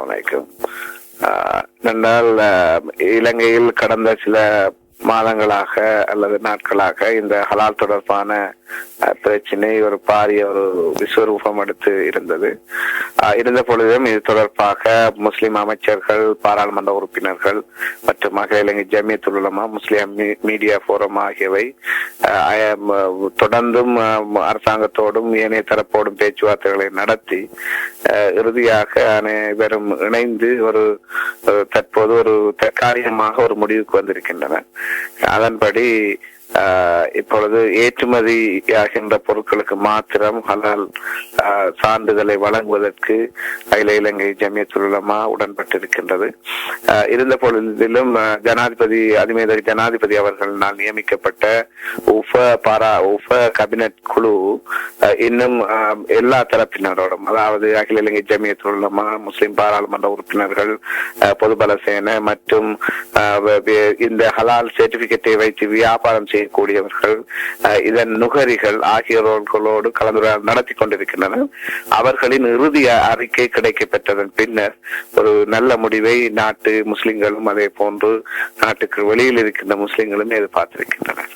அலைக்கும். என்றால் இலங்கையில் கடந்த சில மாதங்களாக அல்லது நாட்களாக இந்த ஹலால் தொடர்பான பிரச்சினை ஒரு பாரிய ஒரு விஸ்வரூபம் எடுத்து இருந்தது. இருந்த பொழுதும் இது தொடர்பாக முஸ்லிம் அமைச்சர்கள், பாராளுமன்ற உறுப்பினர்கள் மற்றும் அகில இலங்கை ஜமியத்துல் உலமா, முஸ்லிம் மீடியா போரம் ஆகியவை தொடர்ந்தும் அரசாங்கத்தோடும் ஏனைய தரப்போடும் பேச்சுவார்த்தைகளை நடத்தி இறுதியாக அனைவரும் இணைந்து ஒரு தற்போது ஒரு தற்காலிகமாக ஒரு முடிவுக்கு வந்திருக்கின்றனர். அதன்படி இப்பொழுது ஏற்றுமதி ஆகின்ற பொருட்களுக்கு மாத்திரம் ஹலால் சான்றிதழை வழங்குவதற்கு அகில இலங்கை ஜமியத்துல் உலமா உடன்பட்டிருக்கின்றது. இருந்த பொழுதிலும் ஜனாதிபதி அவர்களால் நியமிக்கப்பட்ட உப கேபினட் குழு இன்னும் எல்லா தரப்பினரோடும், அதாவது அகில இலங்கை ஜமியத்துல் உலமா, முஸ்லிம் பாராளுமன்ற உறுப்பினர்கள், பொதுபல சேனை மற்றும் இந்த ஹலால் சர்டிபிகேட்டை வைத்து வியாபாரம் செய்யக்கூடியவர்கள், இதன் நுகரிகள் ஆகியோர்களோடு கலந்துரையாடல் நடத்தி கொண்டிருக்கின்றனர். அவர்களின் இறுதி அறிக்கை கிடைக்க பெற்றதன் பின்னர் ஒரு நல்ல முடிவை நாட்டு முஸ்லிம்களும் அதே போன்று நாட்டுக்கு வெளியில் இருக்கின்ற முஸ்லிம்களும் எதிர்பார்த்திருக்கின்றனர்.